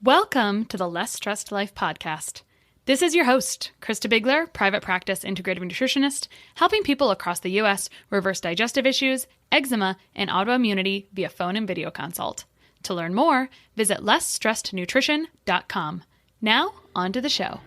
Welcome to the Less Stressed Life podcast. This is your host, Krista Bigler, private practice integrative nutritionist, helping people across the U.S. reverse digestive issues, eczema, and autoimmunity via phone and video consult. To learn more, visit lessstressednutrition.com. Now, on to the show.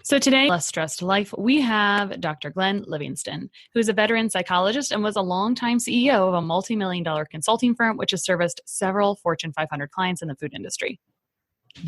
So today, Less Stressed Life, we have Dr. Glenn Livingston, who is a veteran psychologist and was a longtime CEO of a multi-million-dollar consulting firm, which has serviced several Fortune 500 clients in the food industry.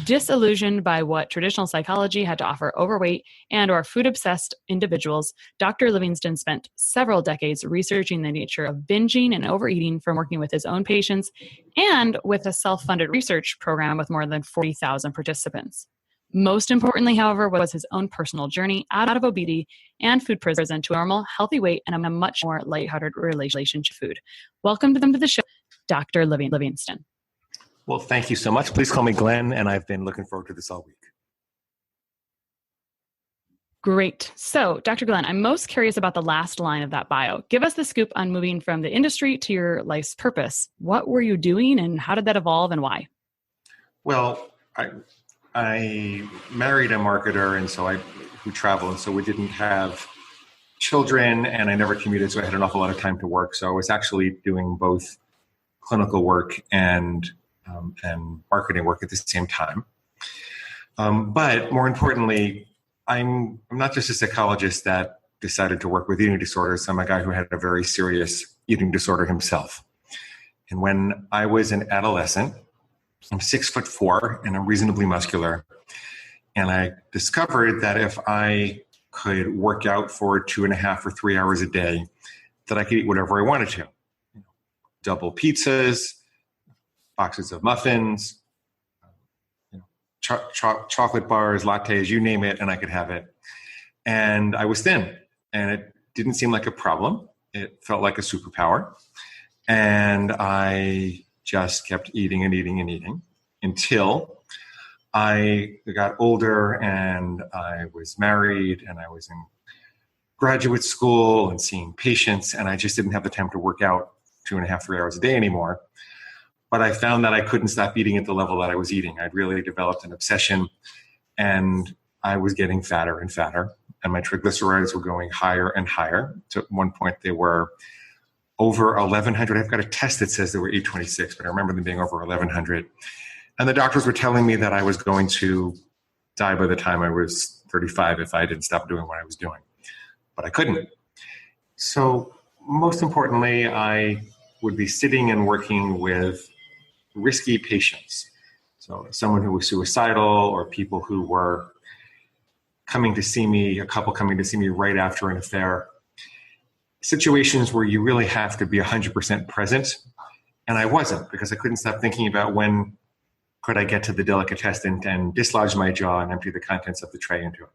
Disillusioned by what traditional psychology had to offer overweight and or food-obsessed individuals, Dr. Livingston spent several decades researching the nature of binging and overeating from working with his own patients and with a self-funded research program with more than 40,000 participants. Most importantly, however, was his own personal journey out of obesity and food prison to a normal, healthy weight and a much more lighthearted relationship to food. Welcome to the show, Dr. Livingston. Well, thank you so much. Please call me Glenn, and I've been looking forward to this all week. Great. So, Dr. Glenn, I'm most curious about the last line of that bio. Give us the scoop on moving from the industry to your life's purpose. What were you doing and how did that evolve and why? Well, I married a marketer, and so who traveled, and so we didn't have children, and I never commuted, so I had an awful lot of time to work. So I was actually doing both clinical work and marketing work at the same time. But more importantly, I'm not just a psychologist that decided to work with eating disorders. I'm a guy who had a very serious eating disorder himself. And when I was an adolescent, I'm 6'4" and I'm reasonably muscular. And I discovered that if I could work out for 2.5 or 3 hours a day, that I could eat whatever I wanted to. Double pizzas, boxes of muffins, chocolate bars, lattes, you name it, and I could have it. And I was thin, and it didn't seem like a problem. It felt like a superpower. And I just kept eating and eating and eating until I got older and I was married and I was in graduate school and seeing patients, and I just didn't have the time to work out 2.5, 3 hours a day anymore. But I found that I couldn't stop eating at the level that I was eating. I'd really developed an obsession, and I was getting fatter and fatter, and my triglycerides were going higher and higher. So at one point they were over 1,100. I've got a test that says they were 826, but I remember them being over 1,100. And the doctors were telling me that I was going to die by the time I was 35 if I didn't stop doing what I was doing. But I couldn't. So most importantly, I would be sitting and working with risky patients. So someone who was suicidal or people who were coming to see me, a couple coming to see me right after an affair. Situations where you really have to be 100% present. And I wasn't, because I couldn't stop thinking about when could I get to the delicatessen and dislodge my jaw and empty the contents of the tray into it.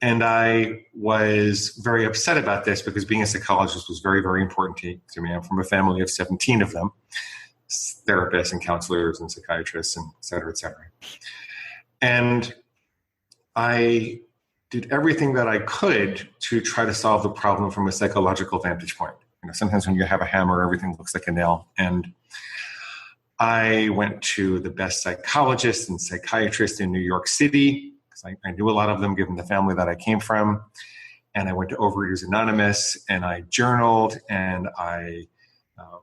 And I was very upset about this because being a psychologist was very, very important to me. I'm from a family of 17 of them, therapists and counselors and psychiatrists and et cetera, et cetera. And I did everything that I could to try to solve the problem from a psychological vantage point. Sometimes when you have a hammer, everything looks like a nail. And I went to the best psychologists and psychiatrists in New York City, because I knew a lot of them given the family that I came from. And I went to Overeaters Anonymous, and I journaled, and I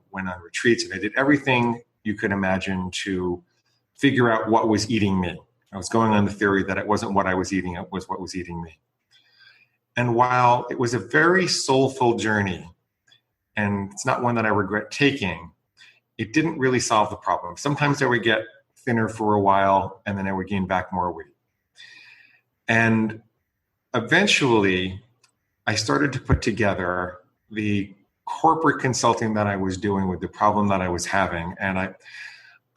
went on retreats, and I did everything you could imagine to figure out what was eating me. I was going on the theory that it wasn't what I was eating, it was what was eating me. And while it was a very soulful journey, and it's not one that I regret taking, it didn't really solve the problem. Sometimes I would get thinner for a while, and then I would gain back more weight. And eventually, I started to put together the corporate consulting that I was doing with the problem that I was having. And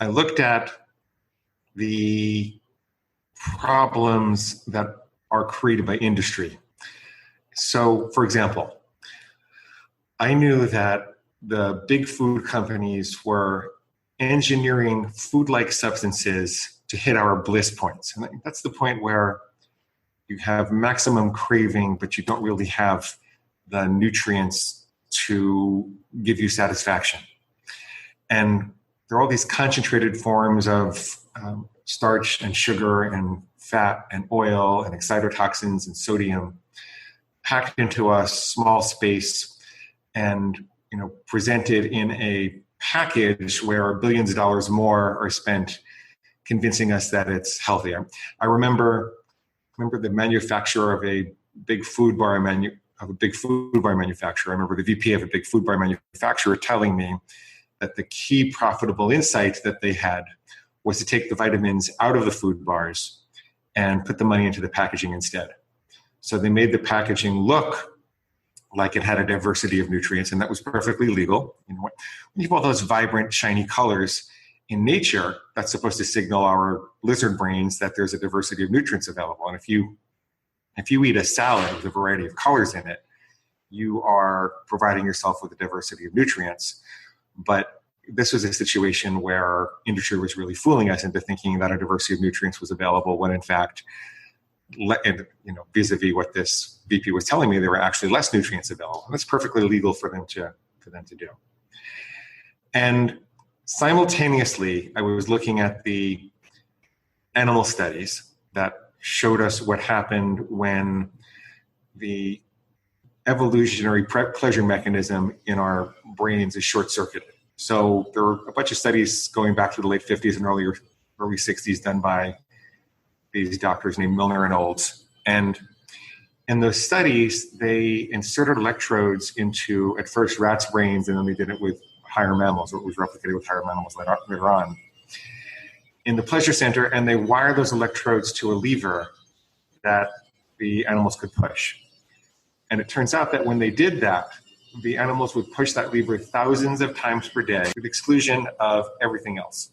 I looked at the problems that are created by industry. So, for example, I knew that the big food companies were engineering food-like substances to hit our bliss points. And that's the point where you have maximum craving, but you don't really have the nutrients to give you satisfaction. And there are all these concentrated forms of starch and sugar and fat and oil and excitotoxins and sodium packed into a small space and presented in a package where billions of dollars more are spent convincing us that it's healthier. I remember the manufacturer of a big food bar manufacturer. I remember the VP of a big food bar manufacturer telling me that the key profitable insight that they had was to take the vitamins out of the food bars and put the money into the packaging instead. So they made the packaging look like it had a diversity of nutrients, and that was perfectly legal. When you have all those vibrant, shiny colors in nature, that's supposed to signal our lizard brains that there's a diversity of nutrients available. And if you eat a salad with a variety of colors in it, you are providing yourself with a diversity of nutrients. But this was a situation where industry was really fooling us into thinking that a diversity of nutrients was available when in fact, vis-a-vis what this VP was telling me, there were actually less nutrients available. And that's perfectly legal for them to do. And simultaneously, I was looking at the animal studies that showed us what happened when the evolutionary pleasure mechanism in our brains is short-circuited. So there were a bunch of studies going back to the late 50s and early 60s done by these doctors named Milner and Olds. And in those studies, they inserted electrodes into, at first, rats' brains, and then they did it with higher mammals, or it was replicated with higher mammals later on, in the pleasure center, and they wired those electrodes to a lever that the animals could push. And it turns out that when they did that, the animals would push that lever thousands of times per day to the exclusion of everything else.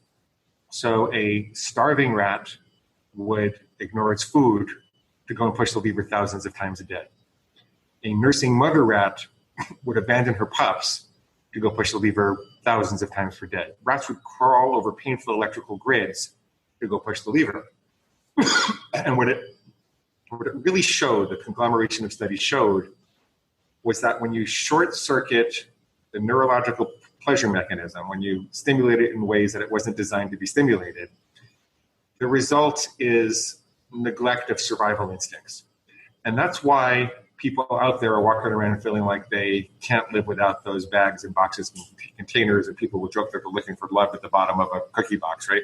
So a starving rat would ignore its food to go and push the lever thousands of times a day. A nursing mother rat would abandon her pups to go push the lever thousands of times per day. Rats would crawl over painful electrical grids to go push the lever. And what it really showed, the conglomeration of studies showed, was that when you short circuit the neurological pleasure mechanism, when you stimulate it in ways that it wasn't designed to be stimulated, the result is neglect of survival instincts. And that's why people out there are walking around feeling like they can't live without those bags and boxes and containers, and people will joke that they're looking for love at the bottom of a cookie box, right?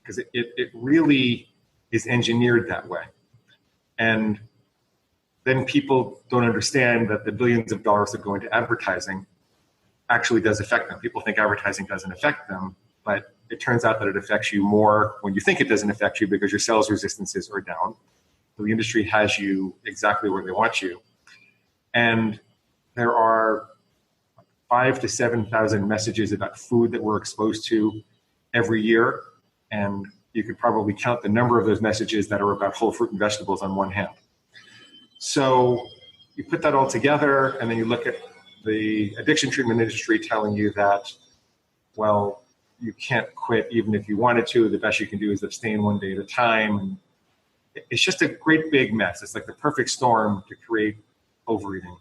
Because it really is engineered that way. And then people don't understand that the billions of dollars that go into advertising actually does affect them. People think advertising doesn't affect them, but it turns out that it affects you more when you think it doesn't affect you because your sales resistances are down. So the industry has you exactly where they want you. And there are 5,000 to 7,000 messages about food that we're exposed to every year. And you could probably count the number of those messages that are about whole fruit and vegetables on one hand. So you put that all together, and then you look at the addiction treatment industry telling you that, well, you can't quit even if you wanted to. The best you can do is abstain one day at a time. And it's just a great big mess. It's like the perfect storm to create overeating.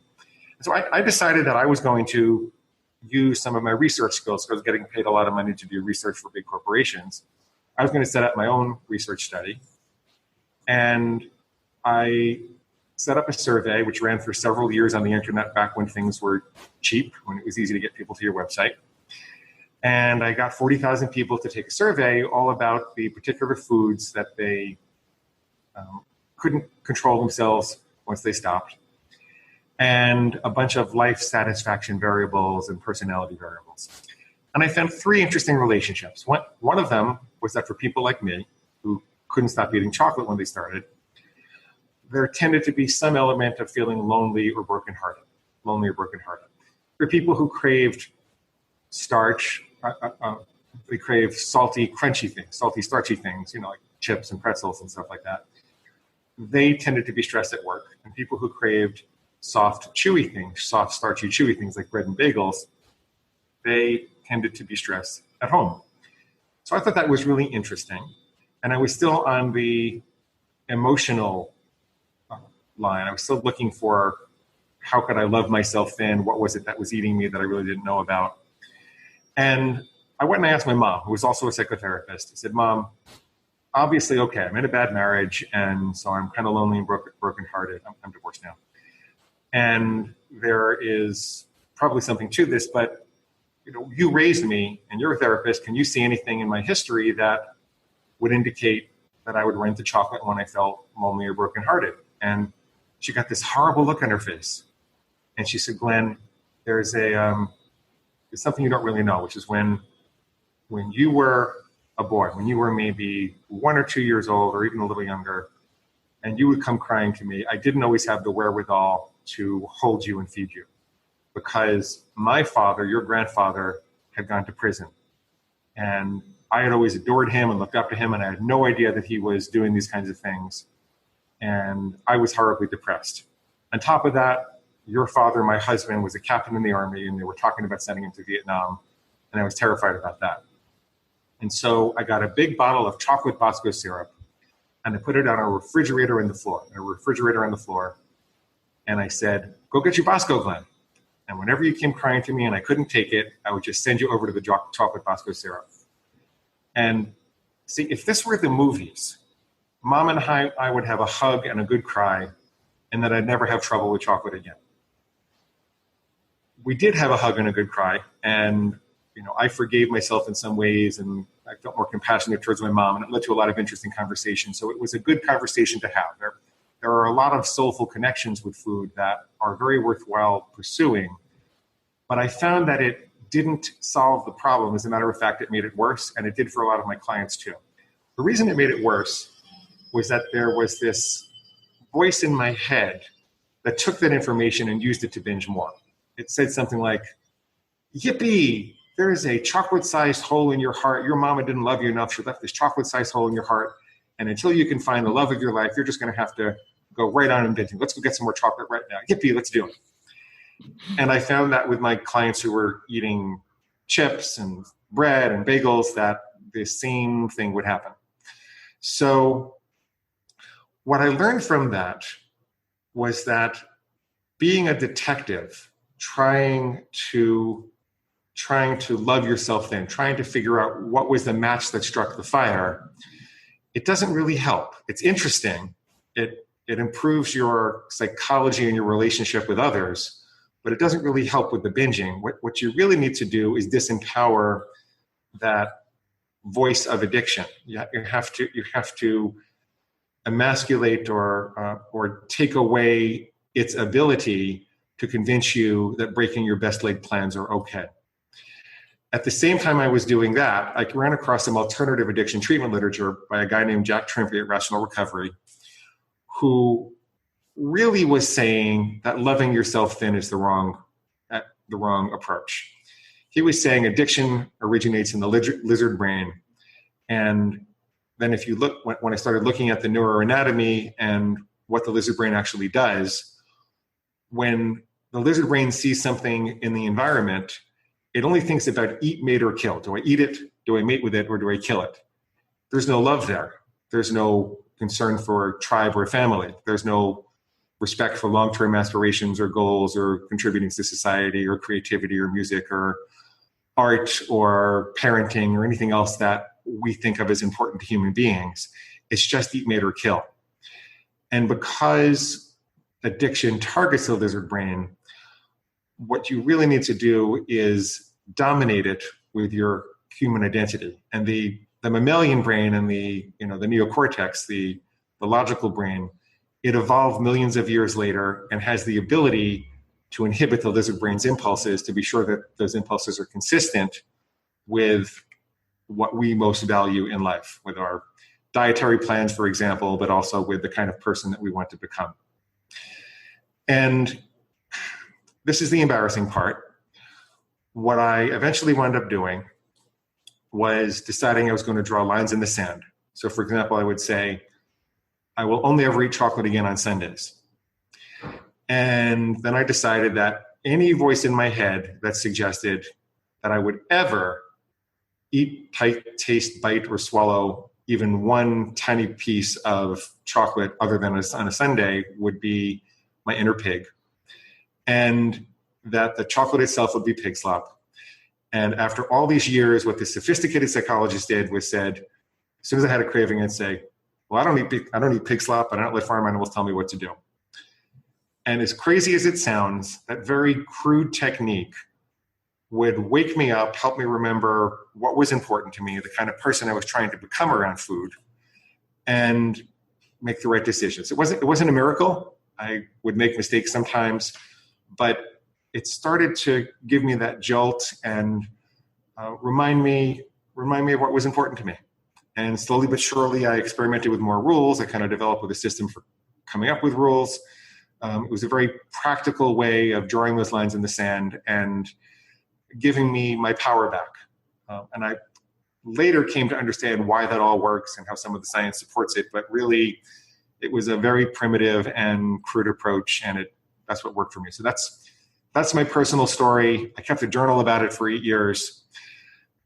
And so I decided that I was going to use some of my research skills, because I was getting paid a lot of money to do research for big corporations. I was going to set up my own research study. And I set up a survey, which ran for several years on the internet back when things were cheap, when it was easy to get people to your website. And I got 40,000 people to take a survey all about the particular foods that they couldn't control themselves once they stopped, and a bunch of life satisfaction variables and personality variables. And I found 3 interesting relationships. One of them was that for people like me, who couldn't stop eating chocolate when they started, there tended to be some element of feeling lonely or brokenhearted. For people who craved starch, they crave salty, crunchy things, salty, starchy things, like chips and pretzels and stuff like that. They tended to be stressed at work. And people who craved soft, chewy things, soft, starchy, chewy things like bread and bagels, they tended to be stressed at home. So I thought that was really interesting. And I was still on the emotional line. I was still looking for how could I love myself then? What was it that was eating me that I really didn't know about? And I went and I asked my mom, who was also a psychotherapist. I said, Mom, obviously, okay, I'm in a bad marriage, and so I'm kind of lonely and brokenhearted. I'm divorced now. And there is probably something to this, but you raised me, and you're a therapist. Can you see anything in my history that would indicate that I would run to chocolate when I felt lonely or brokenhearted? And she got this horrible look on her face. And she said, Glenn, there's something you don't really know, which is when you were a boy, when you were maybe 1 or 2 years old or even a little younger, and you would come crying to me, I didn't always have the wherewithal to hold you and feed you, because my father, your grandfather, had gone to prison. And I had always adored him and looked up to him, and I had no idea that he was doing these kinds of things. And I was horribly depressed. On top of that, your father, my husband, was a captain in the army, and they were talking about sending him to Vietnam, and I was terrified about that. And so I got a big bottle of chocolate Bosco syrup, and I put it on a refrigerator on the floor. And I said, go get your Bosco, Glenn. And whenever you came crying to me and I couldn't take it, I would just send you over to the chocolate Bosco syrup. And see, if this were the movies, Mom and I would have a hug and a good cry, and then I'd never have trouble with chocolate again. We did have a hug and a good cry, and I forgave myself in some ways, and I felt more compassionate towards my mom, and it led to a lot of interesting conversations. So it was a good conversation to have. There are a lot of soulful connections with food that are very worthwhile pursuing, but I found that it didn't solve the problem. As a matter of fact, it made it worse, and it did for a lot of my clients too. The reason it made it worse was that there was this voice in my head that took that information and used it to binge more. It said something like, yippee, there is a chocolate-sized hole in your heart. Your mama didn't love you enough. She left this chocolate-sized hole in your heart. And until you can find the love of your life, you're just going to have to go right on and binging. Let's go get some more chocolate right now. Yippee, let's do it. And I found that with my clients who were eating chips and bread and bagels, that the same thing would happen. So what I learned from that was that being a detective, trying to love yourself then, trying to figure out what was the match that struck the fire, it doesn't really help. It's interesting. It improves your psychology and your relationship with others, but it doesn't really help with the binging. What you really need to do is disempower that voice of addiction. You have to emasculate or take away its ability to convince you that breaking your best laid plans are okay. At the same time I was doing that, I ran across some alternative addiction treatment literature by a guy named Jack Trimpe at Rational Recovery, who really was saying that loving yourself thin is the wrong approach. He was saying addiction originates in the lizard brain. And then if you look, when I started looking at the neuroanatomy and what the lizard brain actually does, when the lizard brain sees something in the environment, it only thinks about eat, mate, or kill. Do I eat it? Do I mate with it? Or do I kill it? There's no love there. There's no concern for tribe or family. There's no respect for long-term aspirations or goals or contributing to society or creativity or music or art or parenting or anything else that we think of as important to human beings. It's just eat, mate, or kill. And because addiction targets the lizard brain, what you really need to do is dominate it with your human identity. And the mammalian brain and the neocortex, the logical brain, it evolved millions of years later and has the ability to inhibit the lizard brain's impulses to be sure that those impulses are consistent with what we most value in life, with our dietary plans, for example, but also with the kind of person that we want to become. And this is the embarrassing part. What I eventually wound up doing was deciding I was going to draw lines in the sand. So, for example, I would say, I will only ever eat chocolate again on Sundays. And then I decided that any voice in my head that suggested that I would ever eat, taste, bite, or swallow even one tiny piece of chocolate other than on a Sunday would be my inner pig. And that the chocolate itself would be pig slop. And after all these years, what the sophisticated psychologist did was said, as soon as I had a craving, I'd say, well, I don't eat pig slop, but I don't let farm animals tell me what to do. And as crazy as it sounds, that very crude technique would wake me up, help me remember what was important to me, the kind of person I was trying to become around food, and make the right decisions. It wasn't a miracle. I would make mistakes sometimes, but it started to give me that jolt and remind me of what was important to me. And slowly but surely, I experimented with more rules. I kind of developed a system for coming up with rules. It was a very practical way of drawing those lines in the sand and giving me my power back. And I later came to understand why that all works and how some of the science supports it. But really, it was a very primitive and crude approach, and that's what worked for me. So that's my personal story. I kept a journal about it for 8 years.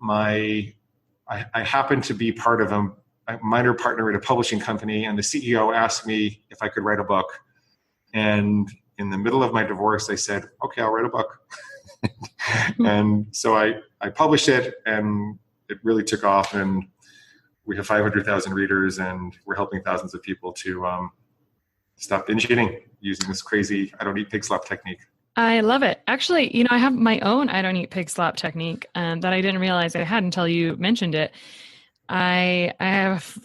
I happened to be part of a minor partner at a publishing company, and the CEO asked me if I could write a book. And in the middle of my divorce, I said, okay, I'll write a book. And so I published it, and it really took off, and we have 500,000 readers, and we're helping thousands of people to stop binge eating using this crazy I don't eat pig slop technique. I love it. Actually, I have my own I don't eat pig slop technique that I didn't realize I had until you mentioned it. I have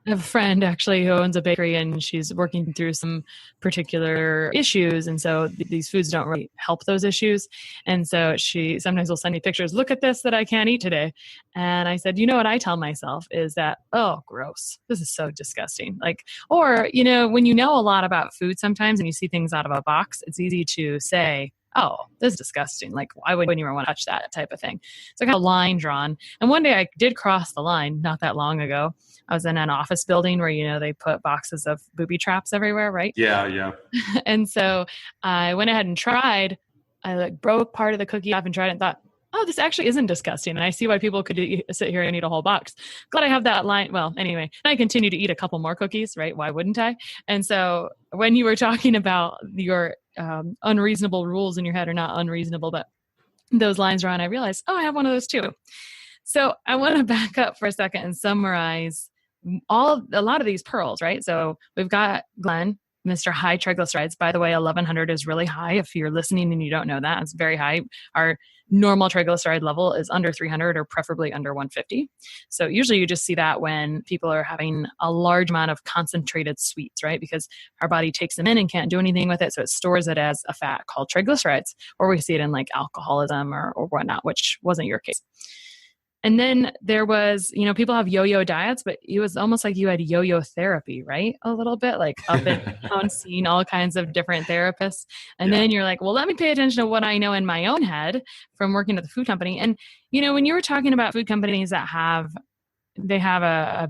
a friend actually who owns a bakery, and she's working through some particular issues. And so these foods don't really help those issues. And so she sometimes will send me pictures, look at this that I can't eat today. And I said, what I tell myself is that, oh, gross. This is so disgusting. Or, when you know a lot about food sometimes and you see things out of a box, it's easy to say, oh, this is disgusting. Why wouldn't you ever want to touch that type of thing? So I got a line drawn. And one day I did cross the line not that long ago. I was in an office building where, they put boxes of booby traps everywhere, right? Yeah. And so I went ahead and tried. I broke part of the cookie off and tried it and thought, oh, this actually isn't disgusting. And I see why people could sit here and eat a whole box. Glad I have that line. Well, anyway, I continue to eat a couple more cookies, right? Why wouldn't I? And so when you were talking about your unreasonable rules in your head, are not unreasonable, but those lines are on, I realized, oh, I have one of those too. So I want to back up for a second and summarize a lot of these pearls, right? So we've got Glenn, Mr. High Triglycerides. By the way, 1100 is really high. If you're listening and you don't know that, it's very high. Our normal triglyceride level is under 300 or preferably under 150. So usually you just see that when people are having a large amount of concentrated sweets, right? Because our body takes them in and can't do anything with it. So it stores it as a fat called triglycerides, or we see it in alcoholism or whatnot, which wasn't your case. And then there was, people have yo-yo diets, but it was almost like you had yo-yo therapy, right? A little bit up and down, seeing all kinds of different therapists. And then you're like, well, let me pay attention to what I know in my own head from working at the food company. And, when you were talking about food companies that they have a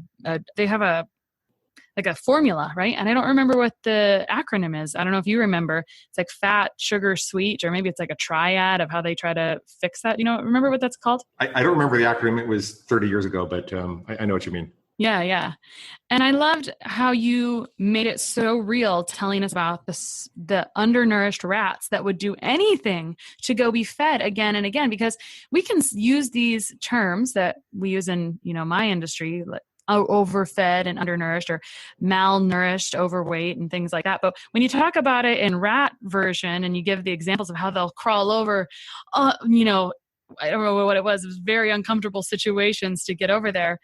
formula, right? And I don't remember what the acronym is. I don't know if you remember. It's fat, sugar, sweet, or maybe it's a triad of how they try to fix that. Remember what that's called? I don't remember the acronym. It was 30 years ago, but I know what you mean. Yeah. And I loved how you made it so real, telling us about the undernourished rats that would do anything to go be fed again and again, because we can use these terms that we use in, my industry, overfed and undernourished, or malnourished, overweight, and things like that. But when you talk about it in rat version and you give the examples of how they'll crawl over, I don't know what it was. It was very uncomfortable situations to get over there.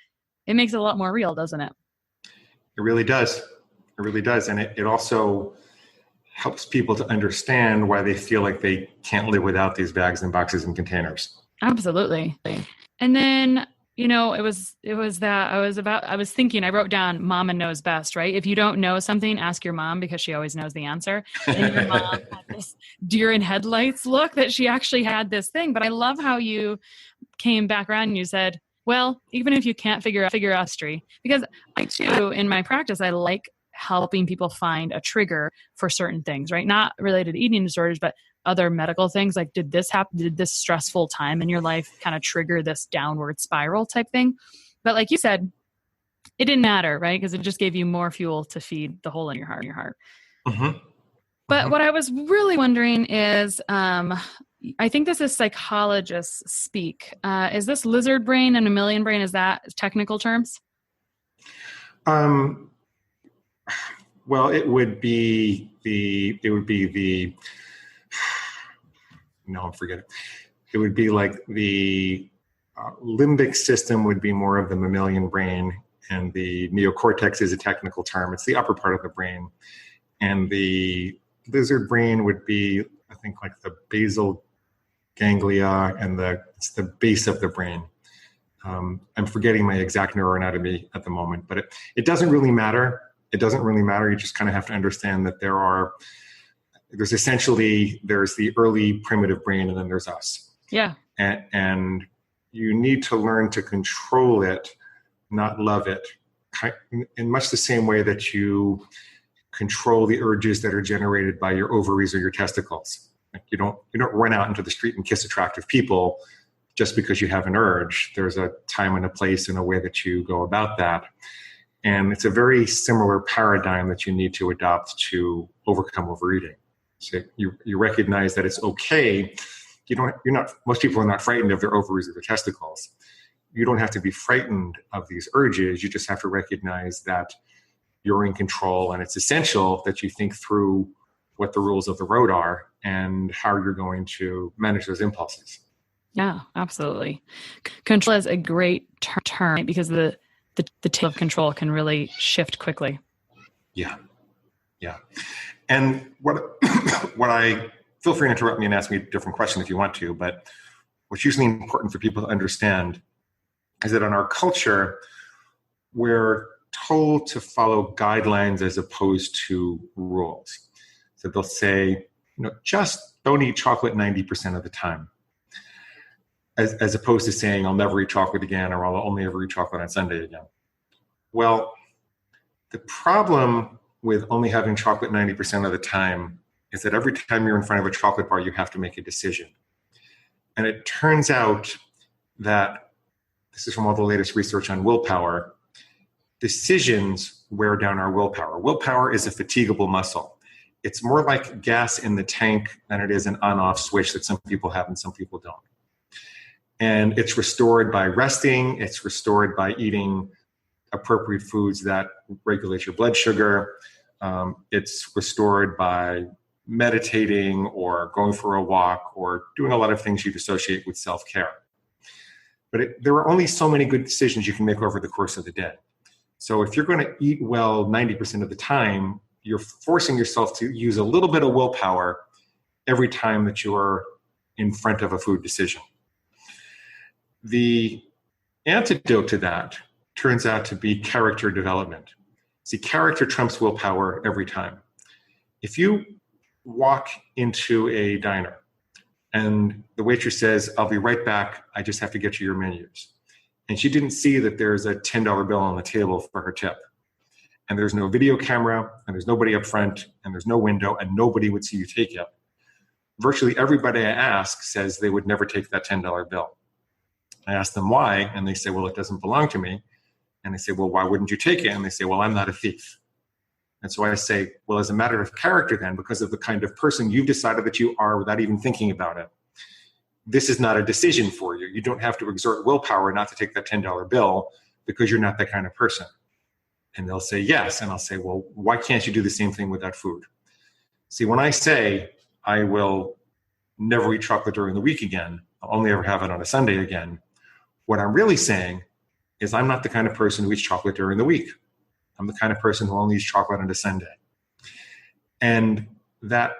It makes it a lot more real, doesn't it? It really does. It really does. And it also helps people to understand why they feel like they can't live without these bags and boxes and containers. Absolutely. And then, it was that I was thinking, I wrote down mama knows best, right? If you don't know something, ask your mom, because she always knows the answer. And your mom had this deer in headlights look that she actually had this thing. But I love how you came back around and you said, well, even if you can't figure out history, because I too, in my practice, I like helping people find a trigger for certain things, right? Not related to eating disorders, but other medical things. Did this happen? Did this stressful time in your life kind of trigger this downward spiral type thing? But like you said, it didn't matter, right? Because it just gave you more fuel to feed the hole in your heart. Mm-hmm. But what I was really wondering is, I think this is psychologists speak. Is this lizard brain and mammalian brain? Is that technical terms? Well, it would be no, I'm forgetting. It would be like the limbic system would be more of the mammalian brain, and the neocortex is a technical term. It's the upper part of the brain. And the lizard brain would be, I think, like the basal ganglia, and it's the base of the brain. I'm forgetting my exact neuroanatomy at the moment, but it doesn't really matter. It doesn't really matter. You just kind of have to understand that there's the early primitive brain, and then there's us. Yeah. And you need to learn to control it, not love it, in much the same way that you control the urges that are generated by your ovaries or your testicles. Like you don't run out into the street and kiss attractive people just because you have an urge. There's a time and a place and a way that you go about that. And it's a very similar paradigm that you need to adopt to overcome overeating. So you recognize that it's okay. Most people are not frightened of their ovaries or their testicles. You don't have to be frightened of these urges. You just have to recognize that you're in control, and it's essential that you think through what the rules of the road are and how you're going to manage those impulses. Yeah, absolutely. Control is a great term because the tip of control can really shift quickly. Yeah. And what I feel free to interrupt me and ask me a different question if you want to, but what's usually important for people to understand is that in our culture, we're told to follow guidelines as opposed to rules. So they'll say, just don't eat chocolate 90% of the time, as opposed to saying, I'll never eat chocolate again, or I'll only ever eat chocolate on Sunday again. Well, the problem with only having chocolate 90% of the time is that every time you're in front of a chocolate bar, you have to make a decision. And it turns out that, this is from all the latest research on willpower, decisions wear down our willpower. Willpower is a fatigable muscle. It's more like gas in the tank than it is an on-off switch that some people have and some people don't. And it's restored by resting. It's restored by eating appropriate foods that regulate your blood sugar. It's restored by meditating or going for a walk or doing a lot of things you'd associate with self-care. But there are only so many good decisions you can make over the course of the day. So if you're going to eat well 90% of the time, you're forcing yourself to use a little bit of willpower every time that you're in front of a food decision. The antidote to that turns out to be character development. See, character trumps willpower every time. If you walk into a diner and the waitress says, I'll be right back, I just have to get you your menus, and she didn't see that there's a $10 bill on the table for her tip, and there's no video camera, and there's nobody up front, and there's no window, and nobody would see you take it, virtually everybody I ask says they would never take that $10 bill. I ask them why, and they say, well, it doesn't belong to me. And I say, well, why wouldn't you take it? And they say, well, I'm not a thief. And so I say, well, as a matter of character then, because of the kind of person you've decided that you are without even thinking about it, this is not a decision for you. You don't have to exert willpower not to take that $10 bill because you're not that kind of person. And they'll say yes. And I'll say, well, why can't you do the same thing with that food? See, when I say I will never eat chocolate during the week again, I'll only ever have it on a Sunday again, what I'm really saying is I'm not the kind of person who eats chocolate during the week. I'm the kind of person who only eats chocolate on a Sunday. And that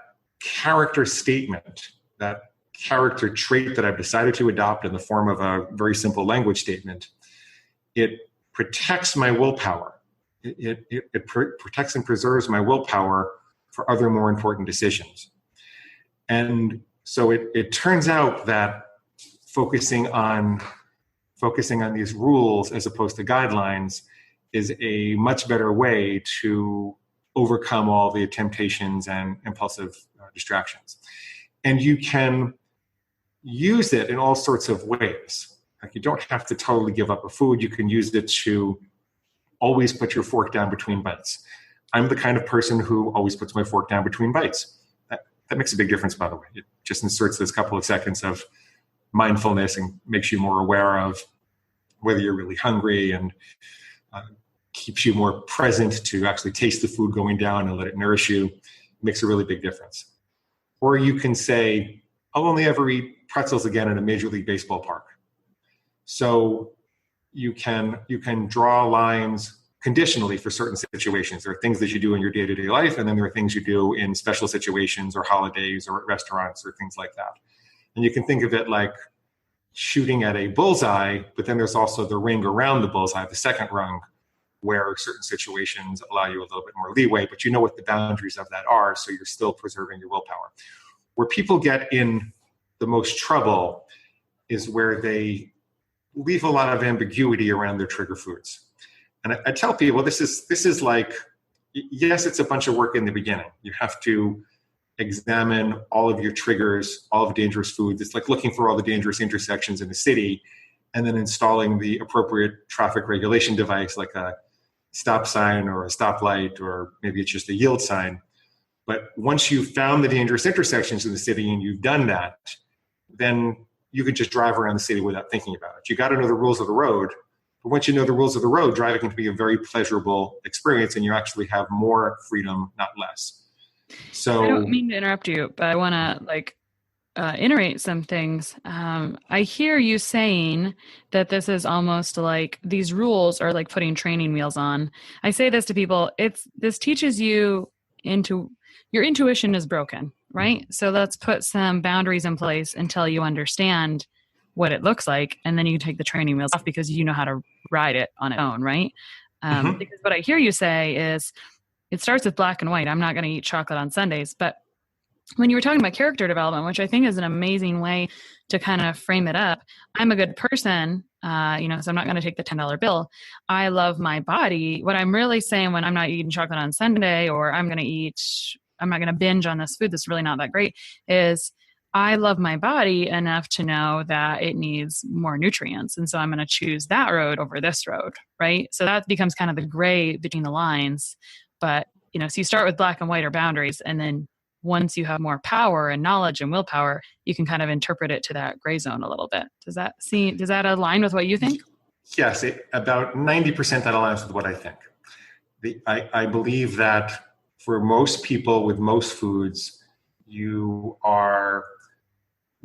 character statement, that character trait that I've decided to adopt in the form of a very simple language statement, it protects my willpower. It protects and preserves my willpower for other more important decisions. And so it turns out that focusing on these rules as opposed to guidelines is a much better way to overcome all the temptations and impulsive distractions. And you can use it in all sorts of ways. Like, you don't have to totally give up a food. You can use it to always put your fork down between bites. I'm the kind of person who always puts my fork down between bites. That That makes a big difference, by the way. It just inserts this couple of seconds of mindfulness and makes you more aware of whether you're really hungry, and keeps you more present to actually taste the food going down and let it nourish you. It makes a really big difference. Or you can say, I'll only ever eat pretzels again in a Major League Baseball park. So you can draw lines conditionally for certain situations. There are things that you do in your day-to-day life, and then there are things you do in special situations or holidays or at restaurants or things like that. And you can think of it like shooting at a bullseye, but then there's also the ring around the bullseye, the second rung, where certain situations allow you a little bit more leeway, but you know what the boundaries of that are, so you're still preserving your willpower. Where people get in the most trouble is where they leave a lot of ambiguity around their trigger foods. And I tell people this is like, yes, it's a bunch of work in the beginning. You have to examine all of your triggers, all of dangerous foods. It's like looking for all the dangerous intersections in the city and then installing the appropriate traffic regulation device like a stop sign or a stoplight, or maybe it's just a yield sign. But once you've found the dangerous intersections in the city and you've done that, then you can just drive around the city without thinking about it. You got to know the rules of the road. But once you know the rules of the road, driving can be a very pleasurable experience, and you actually have more freedom, not less. So I don't mean to interrupt you, but I want to iterate some things. I hear you saying that this is almost like these rules are like putting training wheels on. I say this to people. This teaches you your intuition is broken, right? So let's put some boundaries in place until you understand what it looks like. And then you take the training wheels off because you know how to ride it on its own, right? Because what I hear you say is it starts with black and white. I'm not going to eat chocolate on Sundays. But when you were talking about character development, which I think is an amazing way to kind of frame it up, I'm a good person, so I'm not going to take the $10 bill. I love my body. What I'm really saying when I'm not eating chocolate on Sunday, or I'm not going to binge on this food that's really not that great, is I love my body enough to know that it needs more nutrients. And so I'm going to choose that road over this road, right? So that becomes kind of the gray between the lines. But, so you start with black and white or boundaries, and then once you have more power and knowledge and willpower, you can kind of interpret it to that gray zone a little bit. Does that align with what you think? Yes, about 90% that aligns with what I think. I believe that for most people with most foods, you are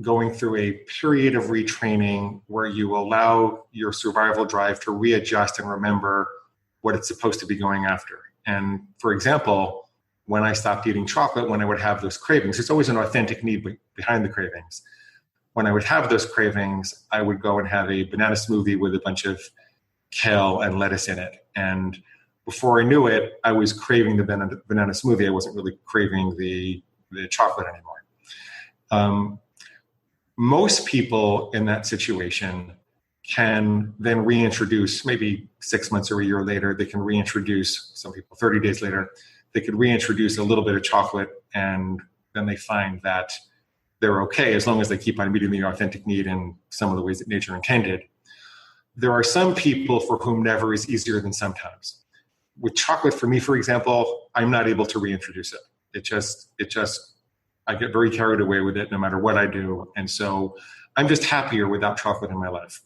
going through a period of retraining where you allow your survival drive to readjust and remember what it's supposed to be going after. And for example, when I stopped eating chocolate, when I would have those cravings, there's always an authentic need behind the cravings. When I would have those cravings, I would go and have a banana smoothie with a bunch of kale and lettuce in it. And before I knew it, I was craving the banana smoothie. I wasn't really craving the chocolate anymore. Most people in that situation can then reintroduce, maybe 6 months or a year later, they can reintroduce, some people 30 days later, they could reintroduce a little bit of chocolate, and then they find that they're okay as long as they keep on meeting the authentic need in some of the ways that nature intended. There are some people for whom never is easier than sometimes. With chocolate, for me, for example, I'm not able to reintroduce it. It just, I get very carried away with it no matter what I do. And so I'm just happier without chocolate in my life.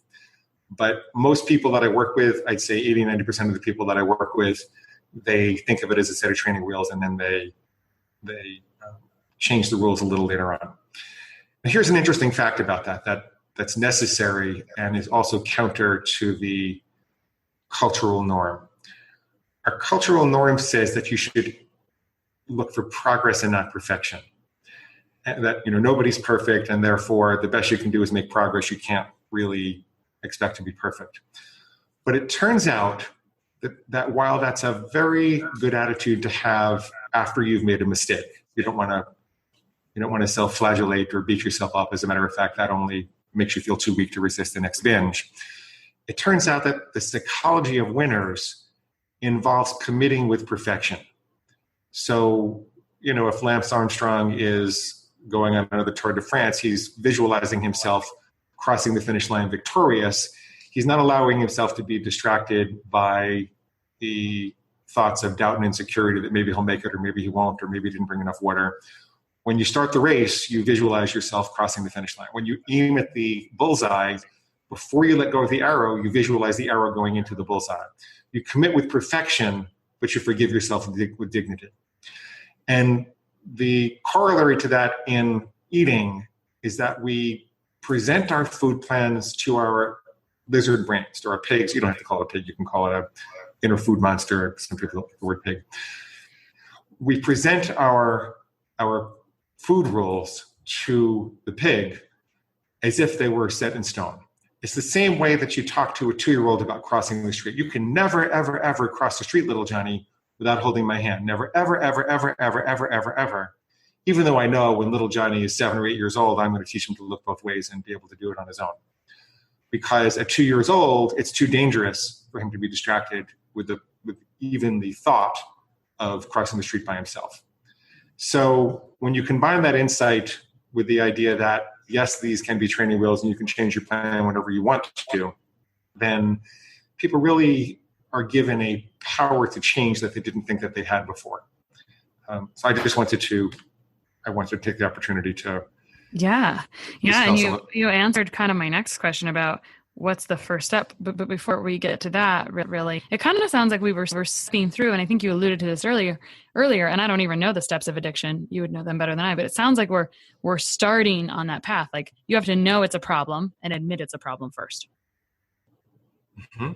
But most people that I work with, I'd say 80, 90% of the people that I work with, they think of it as a set of training wheels, and then they change the rules a little later on. Now, here's an interesting fact about that's necessary and is also counter to the cultural norm. Our cultural norm says that you should look for progress and not perfection. And that nobody's perfect, and therefore the best you can do is make progress. You can't really expect to be perfect. But it turns out that while that's a very good attitude to have after you've made a mistake, you don't want to self-flagellate or beat yourself up. As a matter of fact, that only makes you feel too weak to resist the next binge. It turns out that the psychology of winners involves committing with perfection. So, if Lance Armstrong is going on another Tour de France, he's visualizing himself crossing the finish line victorious. He's not allowing himself to be distracted by the thoughts of doubt and insecurity that maybe he'll make it, or maybe he won't, or maybe he didn't bring enough water, When you start the race, you visualize yourself crossing the finish line. When you aim at the bullseye, before you let go of the arrow, you visualize the arrow going into the bullseye. You commit with perfection, but you forgive yourself with dignity. And the corollary to that in eating is that we present our food plans to our lizard brains, to our pigs. You don't have to call it a pig. You can call it a inner food monster. Some people like the word pig. We present our food rules to the pig as if they were set in stone. It's the same way that you talk to a 2-year-old about crossing the street. You can never, ever, ever cross the street, little Johnny, without holding my hand. Never, ever, ever, ever, ever, ever, ever, ever. Even though I know when little Johnny is 7 or 8 years old, I'm going to teach him to look both ways and be able to do it on his own. Because at 2 years old, it's too dangerous for him to be distracted with even the thought of crossing the street by himself. So when you combine that insight with the idea that, yes, these can be training wheels and you can change your plan whenever you want to, then people really are given a power to change that they didn't think that they had before. So I just wanted to take the opportunity to. Yeah. And you answered kind of my next question about what's the first step. But before we get to that, really, it kind of sounds like we were speeding through, and I think you alluded to this earlier, and I don't even know the steps of addiction. You would know them better than I, but it sounds like we're starting on that path. Like you have to know it's a problem and admit it's a problem first. Mm-hmm.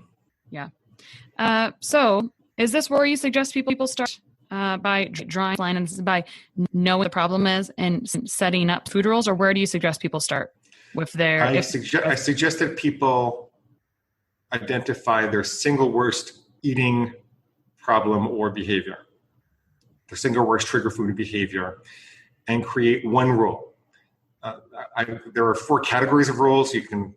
Yeah. So is this where you suggest people start by drawing a line and by knowing what the problem is and setting up food rules, or where do you suggest people start with their? I suggest that people identify their single worst eating problem or behavior, their single worst trigger food behavior, and create one rule. There are 4 categories of rules. You can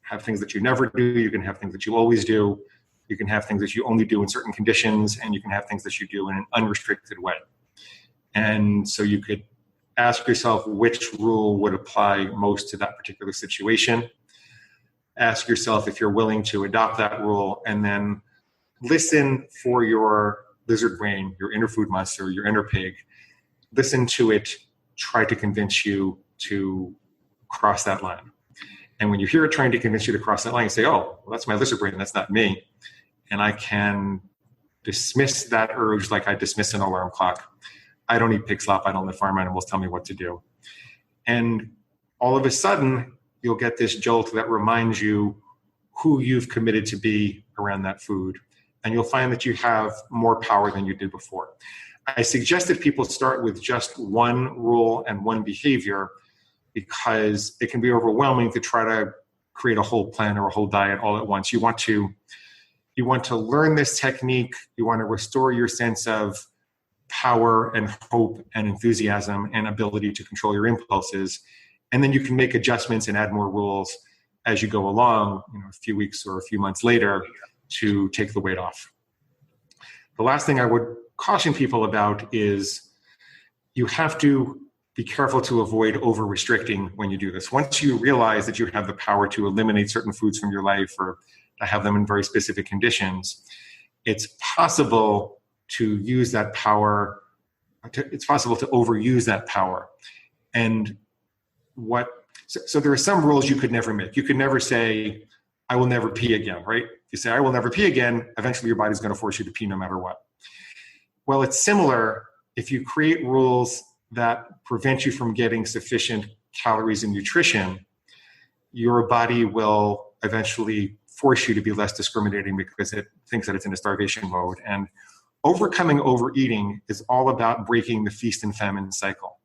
have things that you never do. You can have things that you always do. You can have things that you only do in certain conditions, and you can have things that you do in an unrestricted way. And so you could ask yourself which rule would apply most to that particular situation. Ask yourself if you're willing to adopt that rule, and then listen for your lizard brain, your inner food monster, your inner pig. Listen to it, try to convince you to cross that line. And when you hear it trying to convince you to cross that line, you say, oh, well, that's my lizard brain, that's not me. And I can dismiss that urge like I dismiss an alarm clock. I don't eat pig slop. I don't let farm animals tell me what to do. And all of a sudden, you'll get this jolt that reminds you who you've committed to be around that food. And you'll find that you have more power than you did before. I suggest that people start with just one rule and one behavior, because it can be overwhelming to try to create a whole plan or a whole diet all at once. You want to learn this technique. You want to restore your sense of power and hope and enthusiasm and ability to control your impulses. And then you can make adjustments and add more rules as you go along, a few weeks or a few months later, to take the weight off. The last thing I would caution people about is you have to be careful to avoid over-restricting when you do this. Once you realize that you have the power to eliminate certain foods from your life or to have them in very specific conditions, it's possible to use that power. It's possible to overuse that power. And so there are some rules you could never make. You could never say, I will never pee again, right? If you say, I will never pee again, eventually your body's going to force you to pee no matter what. Well, it's similar. If you create rules that prevent you from getting sufficient calories and nutrition, your body will eventually force you to be less discriminating because it thinks that it's in a starvation mode. And overcoming overeating is all about breaking the feast and famine cycle.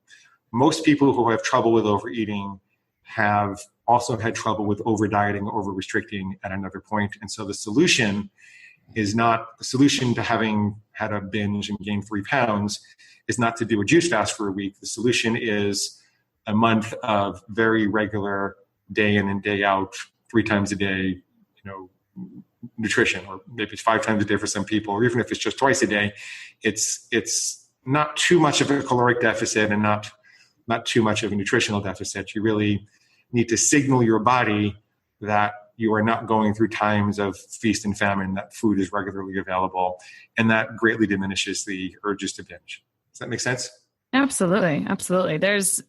Most people who have trouble with overeating have also had trouble with over-dieting, over-restricting at another point. And so the solution to having had a binge and gained 3 pounds is not to do a juice fast for a week. The solution is a month of very regular day in and day out, 3 times a day, nutrition, or maybe it's 5 times a day for some people, or even if it's just twice a day, it's not too much of a caloric deficit and not too much of a nutritional deficit. You really need to signal your body that you are not going through times of feast and famine, that food is regularly available, and that greatly diminishes the urges to binge. Does that make sense? Absolutely. Absolutely. There's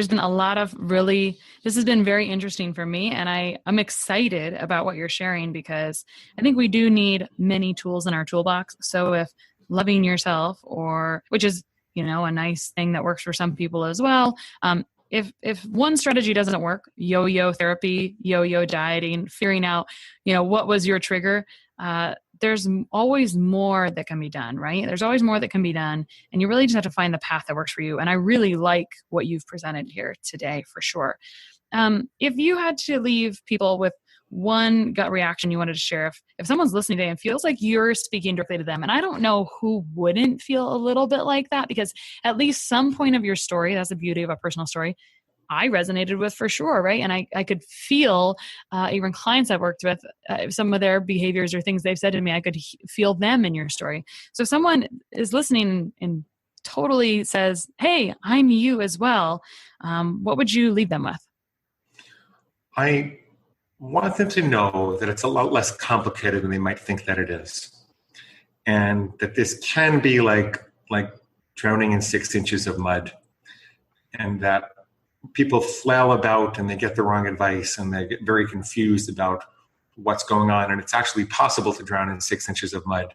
been a lot of this has been very interesting for me, and I'm excited about what you're sharing because I think we do need many tools in our toolbox. So if loving yourself, or which is, a nice thing that works for some people as well. If one strategy doesn't work, yo-yo therapy, yo-yo dieting, figuring out, what was your trigger, there's always more that can be done, right? There's always more that can be done. And you really just have to find the path that works for you. And I really like what you've presented here today for sure. If you had to leave people with one gut reaction you wanted to share, if someone's listening today and feels like you're speaking directly to them, and I don't know who wouldn't feel a little bit like that, because at least some point of your story, that's the beauty of a personal story, I resonated with for sure, right? And I could feel, even clients I've worked with, some of their behaviors or things they've said to me, I could feel them in your story. So if someone is listening and totally says, hey, I'm you as well, what would you leave them with? I want them to know that it's a lot less complicated than they might think that it is. And that this can be like drowning in 6 inches of mud. And that people flail about and they get the wrong advice and they get very confused about what's going on. And it's actually possible to drown in 6 inches of mud.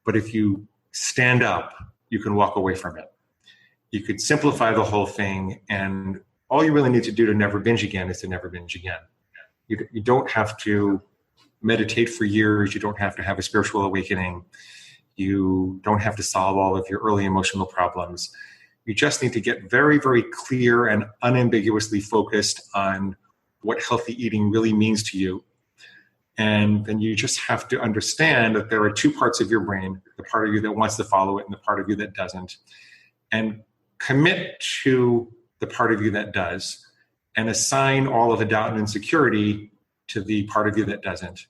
But if you stand up, you can walk away from it. You could simplify the whole thing, and all you really need to do to never binge again is to never binge again. You don't have to meditate for years. You don't have to have a spiritual awakening. You don't have to solve all of your early emotional problems. You just need to get very, very clear and unambiguously focused on what healthy eating really means to you. And then you just have to understand that there are two parts of your brain, the part of you that wants to follow it and the part of you that doesn't. And commit to the part of you that does, and assign all of the doubt and insecurity to the part of you that doesn't.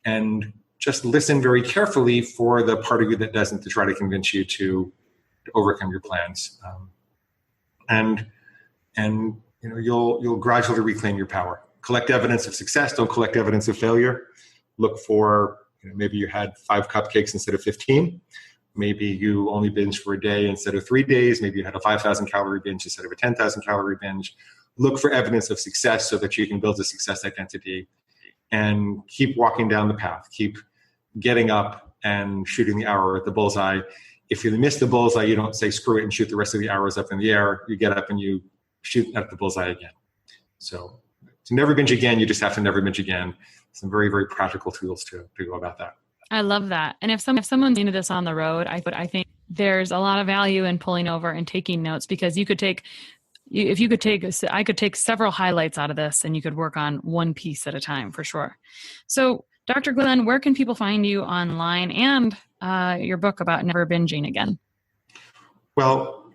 And just listen very carefully for the part of you that doesn't to try to convince you to overcome your plans. And you'll gradually reclaim your power. Collect evidence of success. Don't collect evidence of failure. Look for, maybe you had 5 cupcakes instead of 15. Maybe you only binged for a day instead of 3 days. Maybe you had a 5,000 calorie binge instead of a 10,000 calorie binge. Look for evidence of success so that you can build a success identity, and keep walking down the path. Keep getting up and shooting the arrow at the bullseye. If you miss the bullseye, you don't say screw it and shoot the rest of the arrows up in the air. You get up and you shoot at the bullseye again. So to never binge again, you just have to never binge again. Some very, very practical tools to go about that. I love that. And if someone's into this on the road, I think there's a lot of value in pulling over and taking notes, because I could take several highlights out of this, and you could work on one piece at a time for sure. So Dr. Glenn, where can people find you online, and your book about never binging again? Well,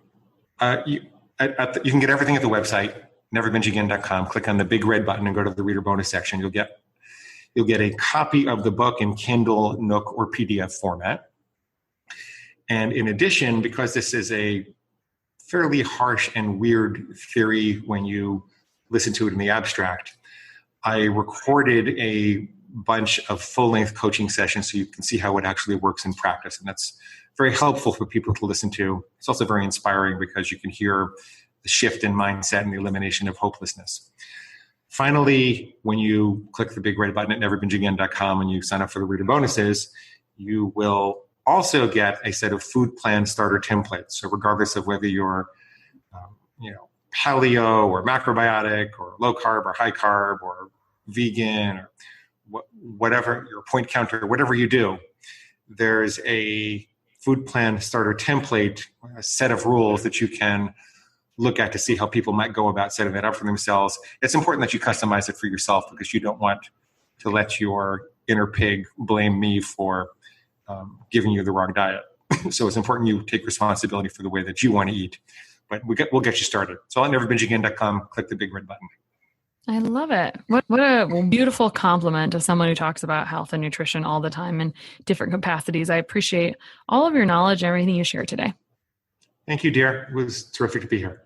you can get everything at the website, neverbingeagain.com. Click on the big red button and go to the reader bonus section. You'll get a copy of the book in Kindle, Nook, or PDF format. And in addition, because this is a fairly harsh and weird theory when you listen to it in the abstract, I recorded a bunch of full-length coaching sessions so you can see how it actually works in practice. And that's very helpful for people to listen to. It's also very inspiring because you can hear the shift in mindset and the elimination of hopelessness. Finally, when you click the big red button at neverbingeagain.com and you sign up for the reader bonuses, you will also get a set of food plan starter templates. So regardless of whether you're, paleo or macrobiotic or low carb or high carb or vegan or whatever your point counter, whatever you do, there's a food plan starter template, a set of rules that you can look at to see how people might go about setting that up for themselves. It's important that you customize it for yourself, because you don't want to let your inner pig blame me for giving you the wrong diet. So it's important you take responsibility for the way that you want to eat. But we'll get you started. So on neverbingeagain.com, click the big red button. I love it. What a beautiful compliment to someone who talks about health and nutrition all the time in different capacities. I appreciate all of your knowledge and everything you shared today. Thank you, dear. It was terrific to be here.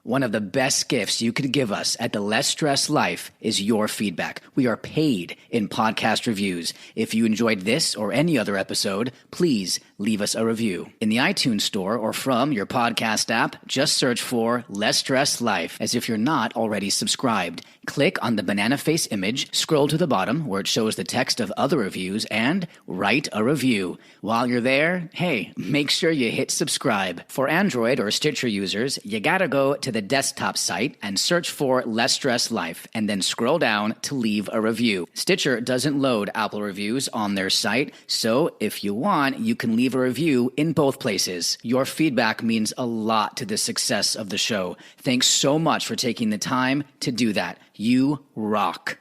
One of the best gifts you could give us at the Less Stress Life is your feedback. We are paid in podcast reviews. If you enjoyed this or any other episode, please leave us a review. In the iTunes store or from your podcast app, just search for Less Stress Life as if you're not already subscribed. Click on the banana face image, scroll to the bottom where it shows the text of other reviews, and write a review. While you're there, hey, make sure you hit subscribe. For Android or Stitcher users, you gotta go to the desktop site and search for Less Stress Life, and then scroll down to leave a review. Stitcher doesn't load Apple reviews on their site, so if you want, you can leave a review in both places. Your feedback means a lot to the success of the show. Thanks so much for taking the time to do that. You rock.